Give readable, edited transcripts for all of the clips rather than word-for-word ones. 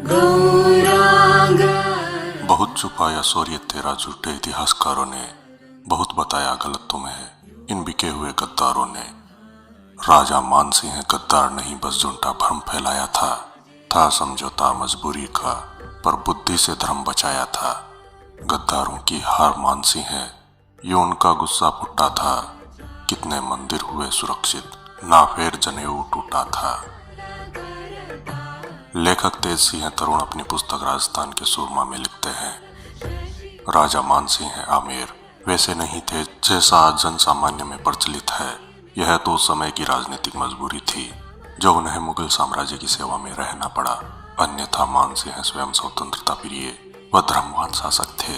गौरांग। बहुत छुपाया शौर्य तेरा झूठे इतिहासकारों ने, बहुत बताया गलत तुम्हें इन बिके हुए गद्दारों ने। राजा मानसिंह गद्दार नहीं बस झूठा भ्रम फैलाया था समझौता मजबूरी का, पर बुद्धि से धर्म बचाया था। गद्दारों की हार मानसिंह है, ये उनका गुस्सा फुटा था। कितने मंदिर हुए सुरक्षित, ना फेर जनेऊ टूटा था। लेखक तेज सिंह तरुण अपनी पुस्तक राजस्थान के सूरमा में लिखते हैं, राजा मानसिंह आमेर वैसे नहीं थे जैसा आज जन सामान्य में प्रचलित है। यह तो उस समय की राजनीतिक मजबूरी थी जो उन्हें मुगल साम्राज्य की सेवा में रहना पड़ा। अन्यथा मानसिंह स्वयं स्वतंत्रता प्रिय व धर्मवान शासक थे।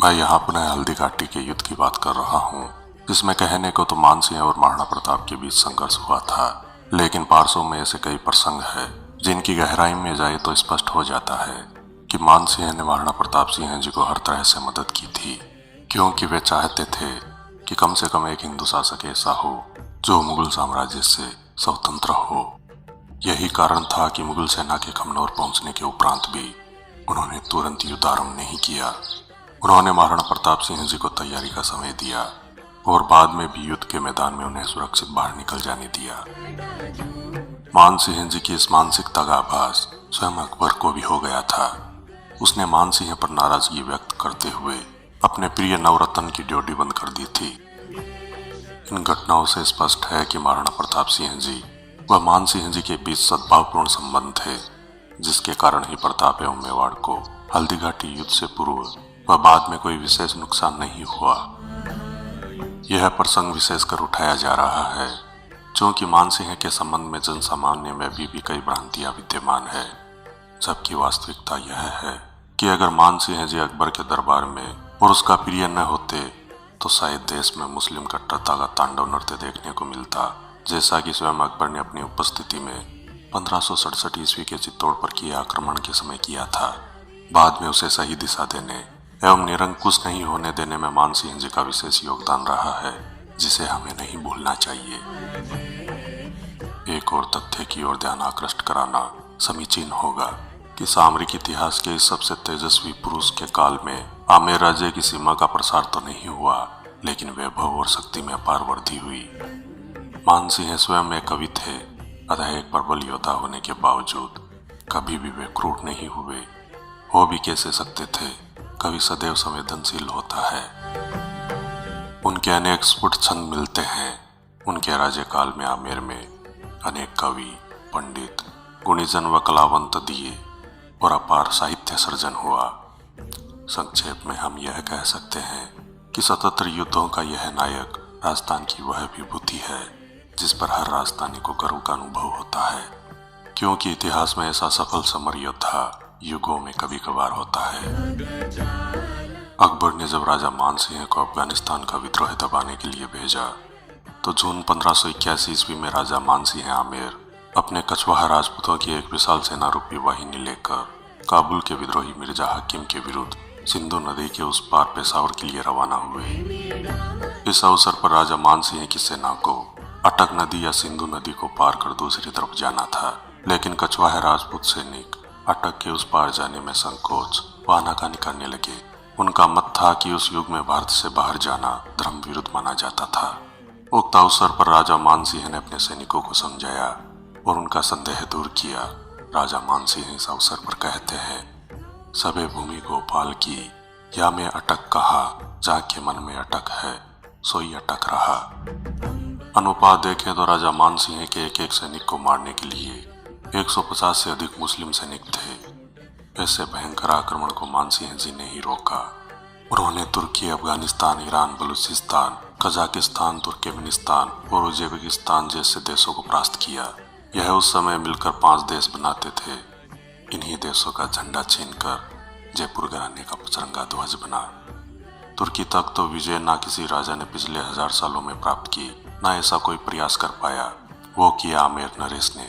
मैं यहाँ पुनः हल्दी घाटी के युद्ध की बात कर रहा हूँ, जिसमें कहने को तो मानसिंह और महाराणा प्रताप के बीच संघर्ष हुआ था, लेकिन पार्श्व में ऐसे कई प्रसंग है जिनकी गहराई में जाए तो स्पष्ट हो जाता है कि मानसिंह ने महाराणा प्रताप सिंह जी को हर तरह से मदद की थी, क्योंकि वे चाहते थे कि कम से कम एक हिंदू शासक ऐसा हो जो मुगल साम्राज्य से स्वतंत्र हो। यही कारण था कि मुगल सेना के कमनौर पहुंचने के उपरांत भी उन्होंने तुरंत युद्ध आरंभ नहीं किया। उन्होंने महाराणा प्रताप सिंह जी को तैयारी का समय दिया और बाद में भी युद्ध के मैदान में उन्हें सुरक्षित बाहर निकल जाने दिया। मानसिंह जी की इस मानसिकता का आभास स्वयं अकबर को भी हो गया था। उसने मानसिंह पर नाराजगी व्यक्त करते हुए अपने प्रिय नवरत्न की ड्यूटी बंद कर दी थी। इन घटनाओं से स्पष्ट है कि महाराणा प्रताप सिंह जी व मानसिंह जी के बीच सद्भावपूर्ण संबंध थे, जिसके कारण ही प्रताप एवं मेवाड़ को हल्दी घाटी युद्ध से पूर्व व बाद में कोई विशेष नुकसान नहीं हुआ। यह प्रसंग विशेषकर उठाया जा रहा है क्योंकि मानसिंह के संबंध में जन सामान्य में भी कई भ्रांतियां विद्यमान है, जबकि वास्तविकता यह है कि अगर मानसिंह जी अकबर के दरबार में और उसका प्रिय न होते तो शायद देश में मुस्लिम कट्टरता का तांडव नृत्य देखने को मिलता, जैसा कि स्वयं अकबर ने अपनी उपस्थिति में 1567 ईस्वी के चित्तौड़ पर किए आक्रमण के समय किया था। बाद में उसे सही दिशा देने एवं निरंकुश नहीं होने देने में मानसिंह जी का विशेष योगदान रहा है, जिसे हमें नहीं भूलना चाहिए। एक और तथ्य की ओर ध्यान आकृष्ट कराना समीचीन होगा कि सामरिक इतिहास के इस सबसे तेजस्वी पुरुष के काल में आमेर राज्य की सीमा का प्रसार तो नहीं हुआ, लेकिन वैभव और शक्ति में अपार वृद्धि हुई। मानसिंह स्वयं एक कवि थे, अतः एक प्रबल योद्धा होने के बावजूद कभी भी वे क्रूर नहीं हुए। हो भी कैसे सकते थे, कवि सदैव संवेदनशील होता है। उनके अनेक स्फुट छंद मिलते हैं। उनके राज्यकाल में आमेर में अनेक कवि, पंडित, गुणीजन व कलावंत दिए और अपार साहित्य सर्जन हुआ। संक्षेप में हम यह कह सकते हैं कि स्वतंत्र युद्धों का यह नायक राजस्थान की वह विभूति है जिस पर हर राजस्थानी को गर्व का अनुभव होता है, क्योंकि इतिहास में ऐसा सफल समर योद्धा युगों में कभी कभार होता है। अकबर ने जब राजा मानसिंह को अफगानिस्तान का विद्रोह दबाने के लिए भेजा तो जून 1581 ईस्वी में राजा मानसिंह आमेर अपने कछवाहा राजपूतों की एक विशाल सेना रूपी वाहिनी लेकर काबुल के विद्रोही मिर्जा हकीम के विरुद्ध सिंधु नदी के उस पार पेशावर के लिए रवाना हुए। इस अवसर पर राजा मानसिंह की सेना को अटक नदी या सिंधु नदी को पार कर दूसरी तरफ जाना था, लेकिन कछवाहा राजपूत सैनिक अटक के उस पार जाने में संकोच व आनाकानी करने लगे। उनका मत था कि उस युग में भारत से बाहर जाना धर्म विरुद्ध माना जाता था। उक्त अवसर पर राजा मानसिंह ने अपने सैनिकों को समझाया और उनका संदेह दूर किया। राजा मानसिंह इस अवसर पर कहते हैं, सबे भूमि गोपाल की, या मैं अटक कहा, जाके मन में अटक है सोई अटक रहा। अनुपात देखें तो राजा मानसिंह के एक एक सैनिक को मारने के लिए 150 से अधिक मुस्लिम सैनिक थे। ऐसे भयंकर आक्रमण को मानसिंह जी ने ही रोका। उन्होंने तुर्की, Afghanistan, Iran, Balochistan, Kazakhstan, Turkmenistan और उज्बेकिस्तान जैसे देशों को परास्त किया। यह उस समय मिलकर 5 देश बनाते थे। इन्हीं देशों का झंडा छीनकर जयपुर घराने का पचरंगा ध्वज बना। तुर्की तक तो विजय ना किसी राजा ने पिछले 1000 सालों में प्राप्त की, ना ऐसा कोई प्रयास कर पाया। वो किया आमेर नरेश ने।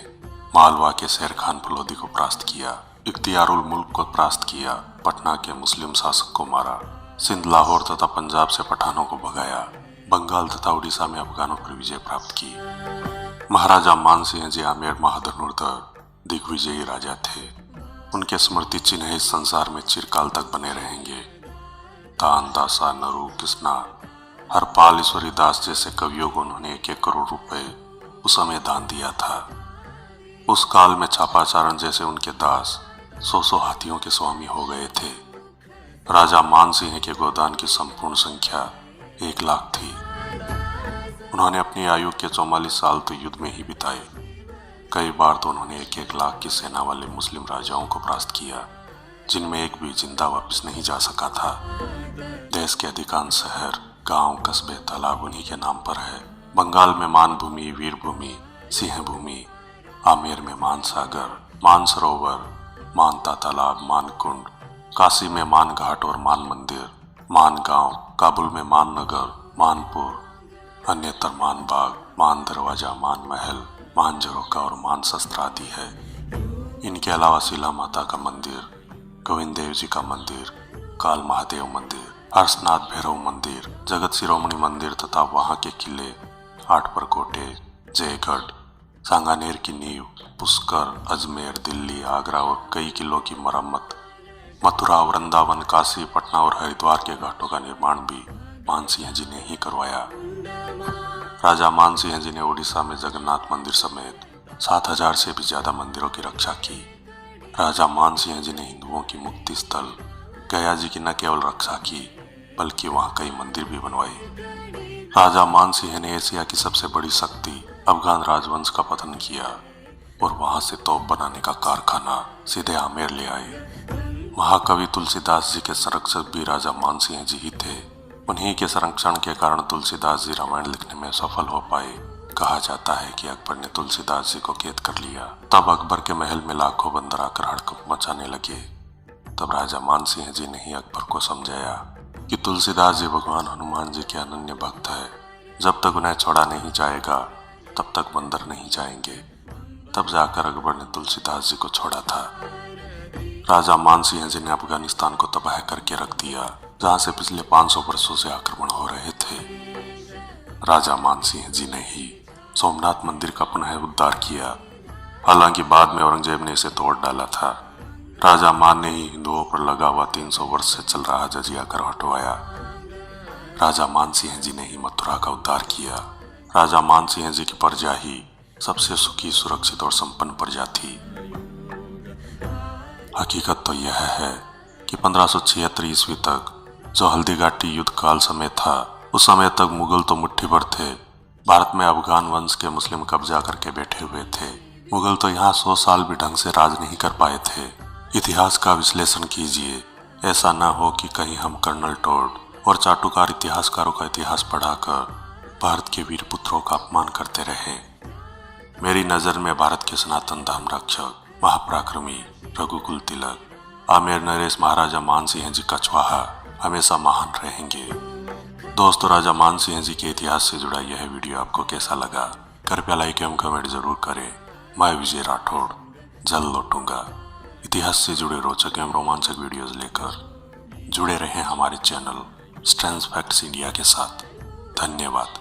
मालवा के शेर खान फलोदी को परास्त किया, इख्तियारुल मुल्क को परास्त किया, पटना के मुस्लिम शासक को मारा, सिंध, लाहौर तथा पंजाब से पठानों को भगाया, बंगाल तथा उड़ीसा में अफगानों पर विजय प्राप्त की। महाराजा मानसिंह जी आमेर महाधनुर्धर दिग्विजयी राजा थे। उनके स्मृति चिन्ह इस संसार में चिरकाल तक बने रहेंगे। दान, दासा, नरु, कृष्णा, हरपाल, ईश्वरी दास जैसे कवियों को उन्होंने 1-1 करोड़ रुपए उस समय दान दिया था। उस काल में छापाचारण जैसे उनके दास 100 हाथियों के स्वामी हो गए थे। राजा मानसिंह के गोदान की संपूर्ण संख्या 1 लाख थी। उन्होंने अपनी आयु के 44 साल तो युद्ध में ही बिताए। कई बार तो उन्होंने 1-1 लाख की सेना वाले मुस्लिम राजाओं को परास्त किया, जिनमें एक भी जिंदा वापस नहीं जा सका था। देश के अधिकांश शहर, गांव, कस्बे, तालाब उन्हीं के नाम पर है। बंगाल में मानभूमि, वीरभूमि, सिंहभूमि, आमेर में मानसागर, मानसरोवर, मानता तालाब, मानकुंड, काशी में मान घाट और मान मंदिर, मान गांव, काबुल में मान नगर, मानपुर, अन्यत्र मान बाग, मान दरवाजा, मान महल, मान झरोखा और मान शस्त्र आदि है। इनके अलावा शिला माता का मंदिर, गोविंद देव जी का मंदिर, काल महादेव मंदिर, हर्षनाथ भैरव मंदिर, जगत शिरोमणि मंदिर तथा वहां के किले, 8 परकोटे, जयगढ़, सांगानेर की नींव, पुष्कर, अजमेर, दिल्ली, आगरा और कई किलों की मरम्मत, मथुरा, वृंदावन, काशी, पटना और हरिद्वार के घाटों का निर्माण भी मानसिंह जी ने ही करवाया। राजा मानसिंह जी ने उड़ीसा में जगन्नाथ मंदिर समेत 7000 से भी ज्यादा मंदिरों की रक्षा की। राजा मानसिंह जी ने हिंदुओं की मुक्ति स्थल गया जी की न केवल रक्षा की, बल्कि वहाँ कई मंदिर भी बनवाए। राजा मानसिंह ने एशिया की सबसे बड़ी शक्ति अफगान राजवंश का पतन किया और वहां से तोप बनाने का कारखाना सीधे आमेर ले आए। महाकवि तुलसीदास जी के संरक्षक भी राजा मानसिंह जी ही थे। उन्हीं के संरक्षण के कारण तुलसीदास जी रामायण लिखने में सफल हो पाए। कहा जाता है कि अकबर ने तुलसीदास जी को कैद कर लिया। तब अकबर के महल में लाखों बंदर आकर हड़कंप मचाने लगे। तब राजा मानसिंह जी ने ही अकबर को समझाया कि तुलसीदास जी भगवान हनुमान जी के अनन्य भक्त है। जब तक उन्हें छोड़ा नहीं जाएगा तब तक बंदर नहीं जाएंगे। तब जाकर अकबर ने तुलसीदास जी को छोड़ा था। राजा मानसिंह जी ने अफगानिस्तान को तबाह करके रख दिया, जहां से पिछले 500 वर्षों से आक्रमण हो रहे थे। राजा मानसिंह जी ने ही सोमनाथ मंदिर का पुनः उद्धार किया। हालांकि बाद में औरंगजेब ने इसे तोड़ डाला था। राजा मान ने ही हिंदुओं पर लगा हुआ 300 वर्ष से चल रहा जजिया कर हटवाया। राजा मानसिंह जी ने ही मथुरा का उद्धार किया। राजा मानसिंह जी की प्रजा ही सबसे सुखी, सुरक्षित और संपन्न प्रजा थी। हकीकत तो यह है कि 1576 ईस्वी तक जो हल्दी घाटी युद्ध काल समय था, उस समय तक मुगल तो मुट्ठी भर थे। भारत में अफगान वंश के मुस्लिम कब्जा करके बैठे हुए थे। मुगल तो यहाँ 100 साल भी ढंग से राज नहीं कर पाए थे। इतिहास का विश्लेषण कीजिए, ऐसा न हो कि कहीं हम कर्नल टोड और चाटुकार इतिहासकारों का इतिहास पढ़ाकर भारत के वीर पुत्रों का अपमान करते रहे। मेरी नजर में भारत के सनातन धर्म रक्षक, महापराक्रमी रघुकुल तिलक, आमेर नरेश महाराजा मानसिंह जी कछवाहा हमेशा महान रहेंगे। दोस्तों, राजा मानसिंह जी के इतिहास से जुड़ा यह वीडियो आपको कैसा लगा? कृपया लाइक एवं कमेंट जरूर करें। मैं विजय राठौड़ जल्द लौटूंगा इतिहास से जुड़े रोचक एवं रोमांचक वीडियोज लेकर। जुड़े रहें हमारे चैनल स्ट्रेंज फैक्ट्स इंडिया के साथ। धन्यवाद।